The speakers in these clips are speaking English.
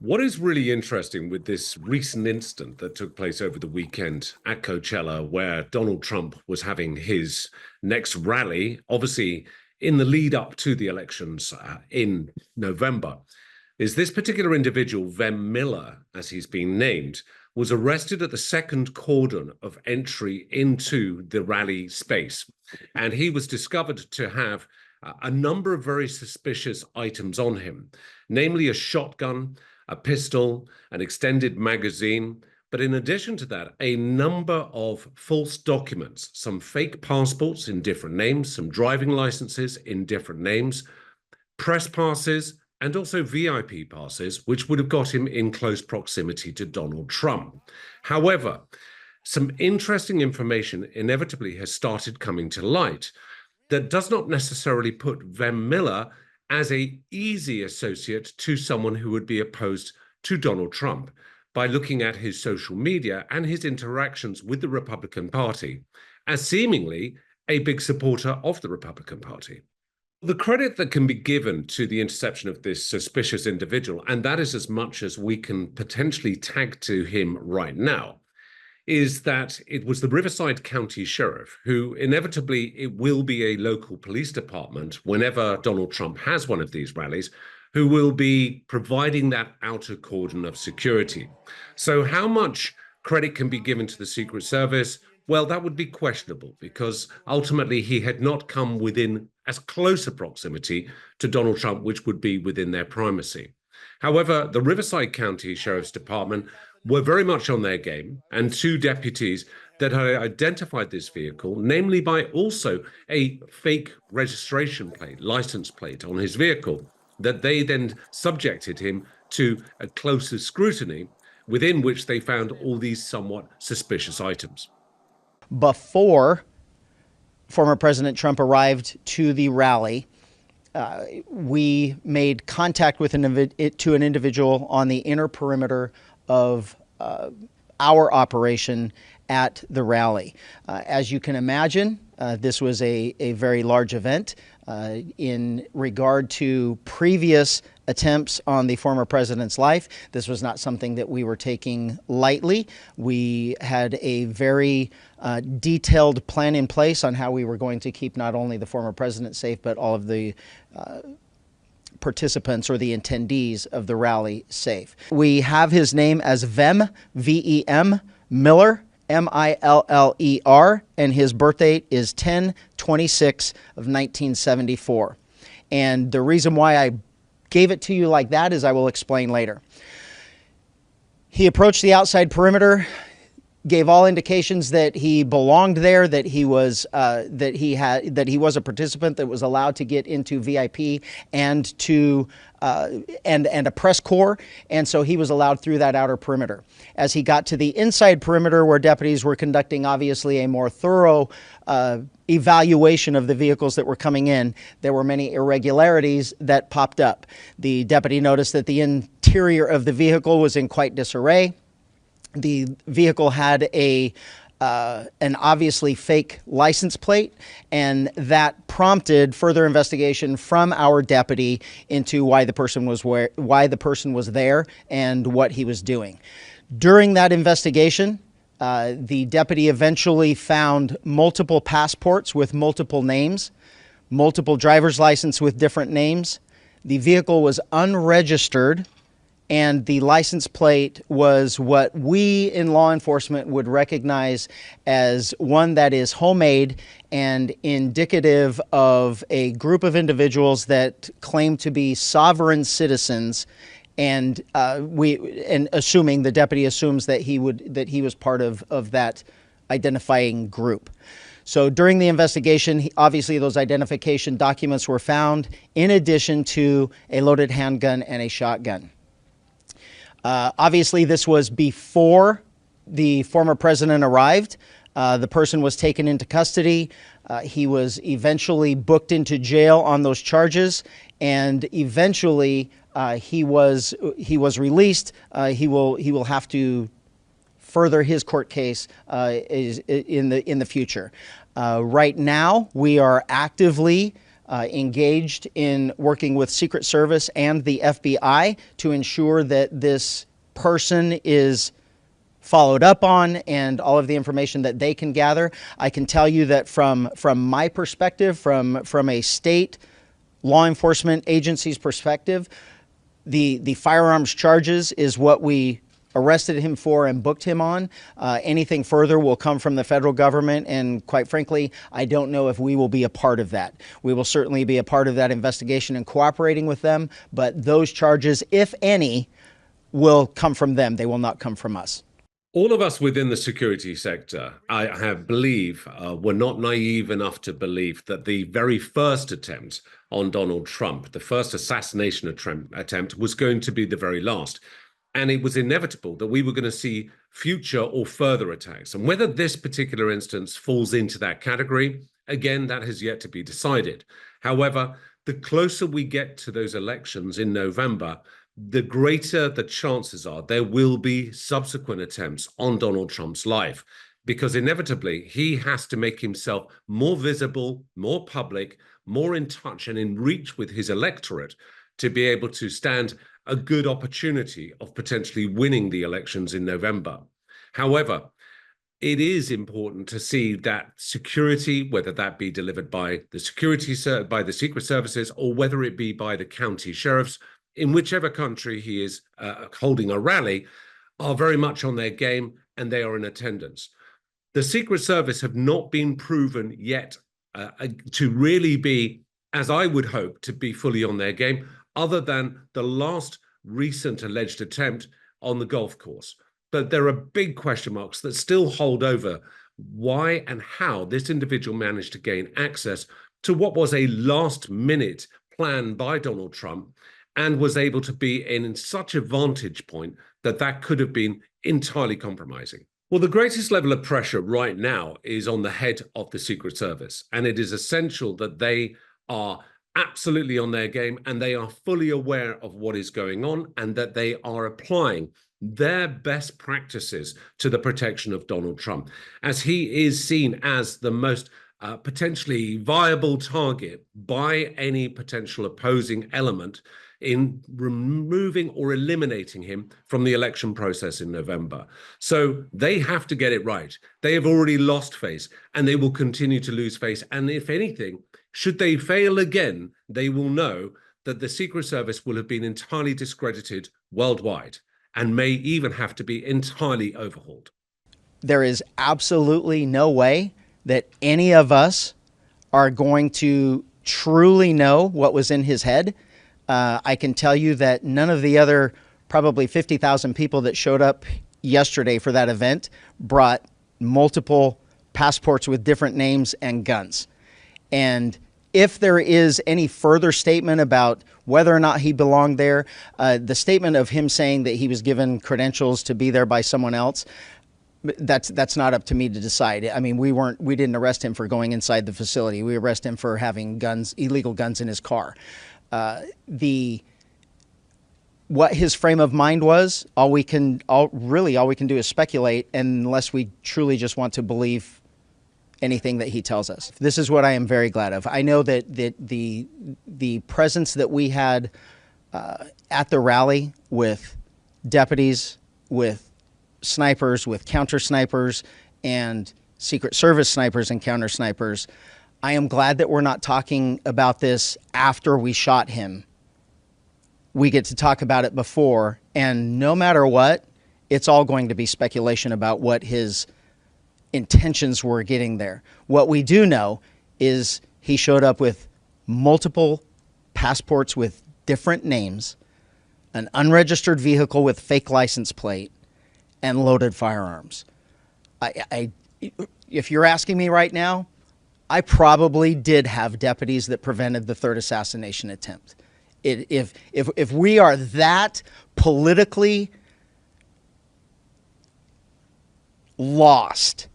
What is really interesting with this recent incident that took place over the weekend at Coachella, where Donald Trump was having his next rally, obviously in the lead up to the elections in November, is this particular individual, Vem Miller, as he's been named, was arrested at the second cordon of entry into the rally space. And he was discovered to have a number of very suspicious items on him, namely a shotgun, a pistol, an extended magazine. But in addition to that, a number of false documents, some fake passports in different names, some driving licenses in different names, press passes, and also VIP passes, which would have got him in close proximity to Donald Trump. However, some interesting information inevitably has started coming to light that does not necessarily put Vem Miller as an easy associate to someone who would be opposed to Donald Trump by looking at his social media and his interactions with the Republican Party as seemingly a big supporter of the Republican Party. The credit that can be given to the interception of this suspicious individual, and that is as much as we can potentially tag to him right now, is that it was the Riverside County Sheriff who inevitably it will be a local police department whenever Donald Trump has one of these rallies, who will be providing that outer cordon of security. So how much credit can be given to the Secret Service? Well, that would be questionable because ultimately he had not come within as close a proximity to Donald Trump, which would be within their primacy. However, the Riverside County Sheriff's Department were very much on their game, and two deputies that had identified this vehicle, namely by also a fake registration plate, license plate on his vehicle, that they then subjected him to a closer scrutiny, within which they found all these somewhat suspicious items. Before former President Trump arrived to the rally, we made contact with an individual on the inner perimeter of our operation at the rally. As you can imagine, this was a very large event. In regard to previous attempts on the former president's life, this was not something that we were taking lightly. We had a very detailed plan in place on how we were going to keep not only the former president safe, but all of the participants or the attendees of the rally safe. We have his name as Vem, V-E-M, Miller, M-I-L-L-E-R, and his birth date is 10/26 of 1974. And the reason why I gave it to you like that is I will explain later. He approached the outside perimeter, gave all indications that he belonged there, that he was that he was a participant that was allowed to get into VIP and to and a press corps, and so he was allowed through that outer perimeter. As he got to the inside perimeter, where deputies were conducting obviously a more thorough evaluation of the vehicles that were coming in, there were many irregularities that popped up. The deputy noticed that the interior of the vehicle was in quite disarray. The vehicle had an obviously fake license plate, and that prompted further investigation from our deputy into why the person was there and what he was doing. During that investigation, the deputy eventually found multiple passports with multiple names, multiple driver's license with different names. The vehicle was unregistered, and the license plate was what we in law enforcement would recognize as one that is homemade and indicative of a group of individuals that claim to be sovereign citizens. And assuming the deputy assumes that he was part of that identifying group. So during the investigation, obviously those identification documents were found, in addition to a loaded handgun and a shotgun. Obviously, this was before the former president arrived. The person was taken into custody. He was eventually booked into jail on those charges, and eventually he was released. He will have to further his court case in the future. Right now, we are actively engaged in working with Secret Service and the FBI to ensure that this person is followed up on and all of the information that they can gather. I can tell you that from my perspective, from a state law enforcement agency's perspective, the firearms charges is what we arrested him for and booked him on. Anything further will come from the federal government, and quite frankly, I don't know if we will be a part of that. We will certainly be a part of that investigation and cooperating with them, but those charges, if any, will come from them. They will not come from us. All of us within the security sector, I believe, were not naive enough to believe that the very first attempt on Donald Trump, the first assassination attempt, was going to be the very last. And it was inevitable that we were going to see future or further attacks. And whether this particular instance falls into that category, again, that has yet to be decided. However, the closer we get to those elections in November, the greater the chances are there will be subsequent attempts on Donald Trump's life, because inevitably he has to make himself more visible, more public, more in touch and in reach with his electorate to be able to stand a good opportunity of potentially winning the elections in November. However, it is important to see that security, whether that be delivered by the Secret Services, or whether it be by the county sheriffs, in whichever country he is holding a rally, are very much on their game and they are in attendance. The Secret Service have not been proven yet to really be, as I would hope, to be fully on their game, other than the last recent alleged attempt on the golf course. But there are big question marks that still hold over why and how this individual managed to gain access to what was a last-minute plan by Donald Trump and was able to be in such a vantage point that that could have been entirely compromising. Well, the greatest level of pressure right now is on the head of the Secret Service, and it is essential that they are absolutely on their game and they are fully aware of what is going on and that they are applying their best practices to the protection of Donald Trump, as he is seen as the most potentially viable target by any potential opposing element in removing or eliminating him from the election process in November. So they have to get it right. They have already lost face and they will continue to lose face. And if anything, should they fail again, they will know that the Secret Service will have been entirely discredited worldwide and may even have to be entirely overhauled. There is absolutely no way that any of us are going to truly know what was in his head. I can tell you that none of the other probably 50,000 people that showed up yesterday for that event brought multiple passports with different names and guns. And if there is any further statement about whether or not he belonged there, the statement of him saying that he was given credentials to be there by someone else, that's not up to me to decide. I mean, we didn't arrest him for going inside the facility. We arrested him for having guns, illegal guns in his car. What his frame of mind was, all we can do is speculate, unless we truly just want to believe anything that he tells us. This is what I am very glad of. I know that the presence that we had at the rally with deputies, with snipers, with counter snipers, and Secret Service snipers and counter snipers, I am glad that we're not talking about this after we shot him. We get to talk about it before, and no matter what, it's all going to be speculation about what his intentions were getting there. What we do know is he showed up with multiple passports with different names, an unregistered vehicle with fake license plate, and loaded firearms. If you're asking me right now, I probably did have deputies that prevented the third assassination attempt. If we are that politically lost,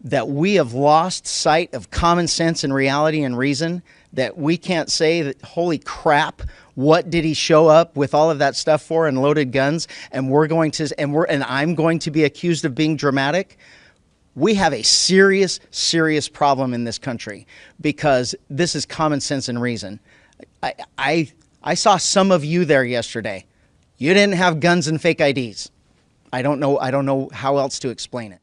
that we have lost sight of common sense and reality and reason, that we can't say that, holy crap, what did he show up with all of that stuff for and loaded guns, and I'm going to be accused of being dramatic, we have a serious, serious problem in this country because this is common sense and reason. I saw some of you there yesterday. You didn't have guns and fake IDs. I don't know how else to explain it.